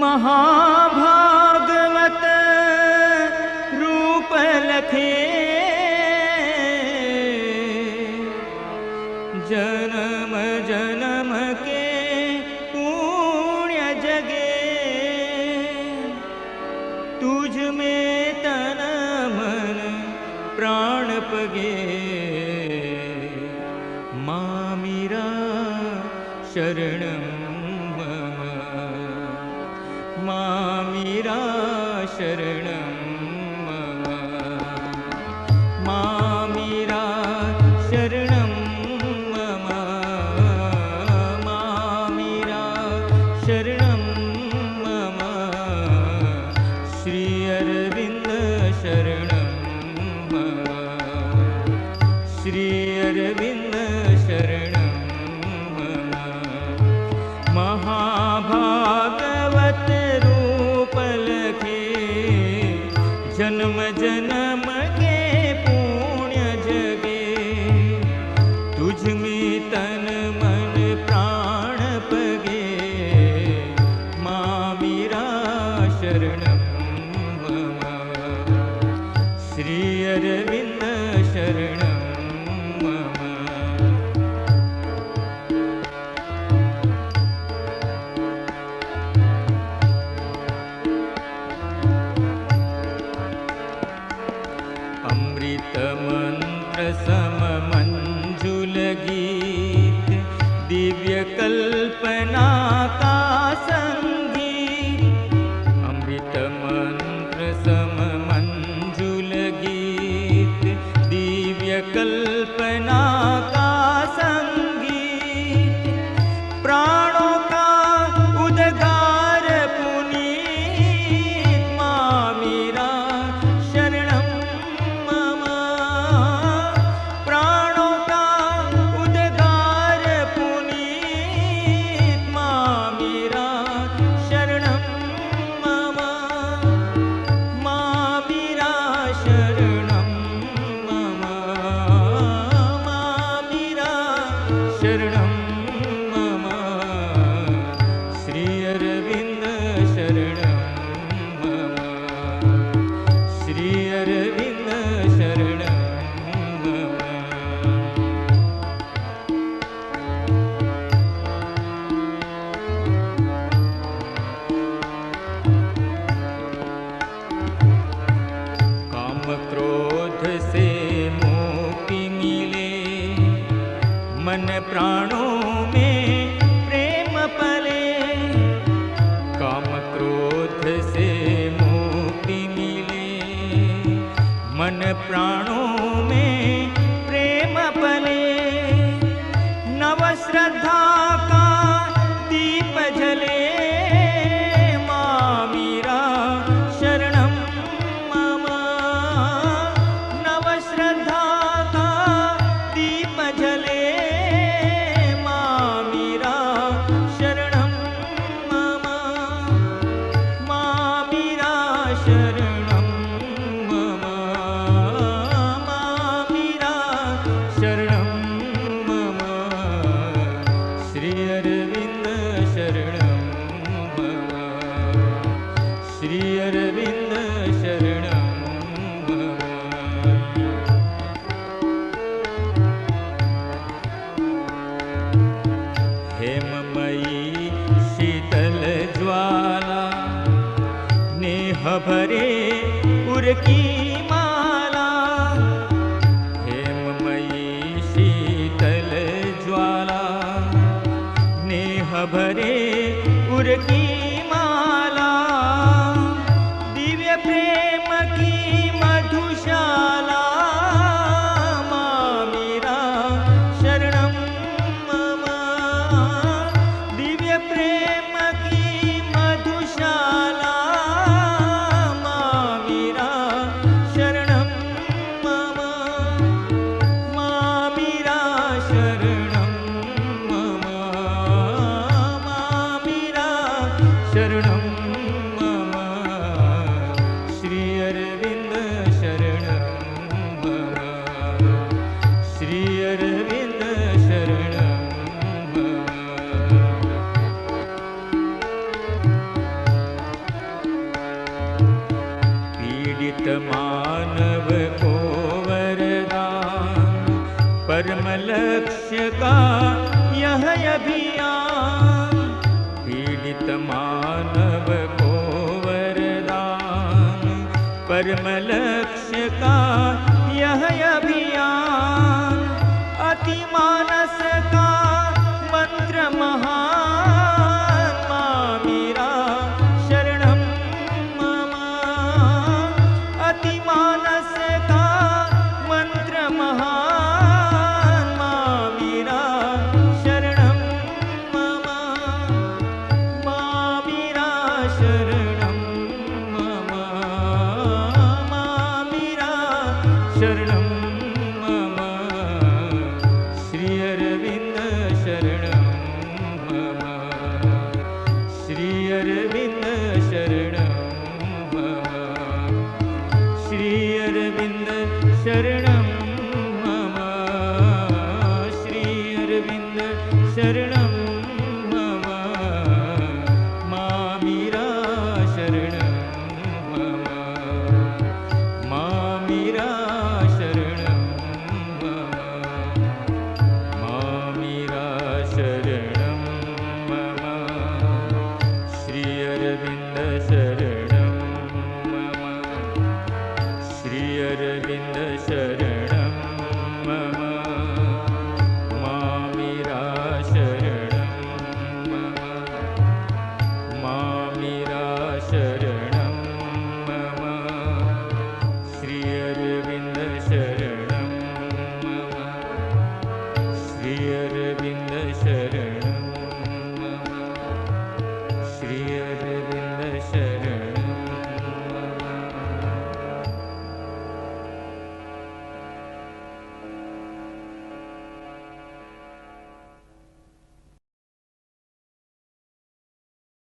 महाभागवत रूप लखे जन्म जन्म के पुण्य जगे तुझ में तन मन प्राण पगे माँ मीरा शरणं मम माँ मीरा शरणं मम माँ मीरा शरणं मम माँ मीरा शरणं मम श्री अरविंद शरणं मम श्री अरविंद शरणं मम महाभागवत रूप लखे जन्म जन्म के पुण्य जगे तुझ में तन मन प्राण पगे माँ मीरा शरणं मम श्री अरविंद शरणं मम अमृत मंत्र सम मंजुल गीत दिव्य कल्पना का संगीत अमृत मंत्र सम मंजुल गीत दिव्य कल्पना का संगीत प्राणों का उद्गार पुनीत माँ मीरा शरणं मम प्राणों का उद्गार पुनीत माँ मीरा शरणं मम माँ मीरा शरणं मम माँ मीरा शरणं मम श्री अरविंद शरणं मम श्री अरविंद शरणं मम काम क्रोध से मुक्ति मिले मन प्राणों में प्रेम पले काम क्रोध से मुक्ति मिले मन प्राणों में प्रेम पले नव श्रद्धा का दीप जले माँ मीरा शरणं मम नव श्रद्धा का दीप जले माँ मीरा शरणं मम माँ मीरा शरणं मम माँ मीरा शरणं मम श्री अरविंद शरणं मम श्री अरविंद शरणं मम हेममयी शीतल ज्वाला नेह भरे उर की माला हेममयी शीतल ज्वाला नेह भरे उर की माला दिव्य प्रेम की मधुशाला माँ मीरा शरणं मम दिव्य प्रेम की मधुशाला माँ मीरा शरणं मम माँ मीरा शरणं मम माँ मीरा लक्ष्य का यह अभियान, पीड़ित मानव को वरदान। परम लक्ष्य का यह अभियान, अति मानस का मंत्र महान। मां मीरा शरणं मम, अति मानस का मंत्र महान। मां मीरा शरणं मम, मां मीरा शरणं मम, मां मीरा शरणं मम। श्री अरविंद शरणं मम, श्री अरविंद शरणं मम, श्री अरविंद शरणं मम, श्री अरविंद शरणं मम। मां मीरा शरणं मम, मां मीरा शरणं मम, मां मीरा शरणं मम। श्री अरविंद शरणं मम, श्री अरविंद शरणं मम। मां मीरा शरणं मम, मां मीरा शरणं मम। श्री अरविंद शरणं मम, श्री अरविंद शरणं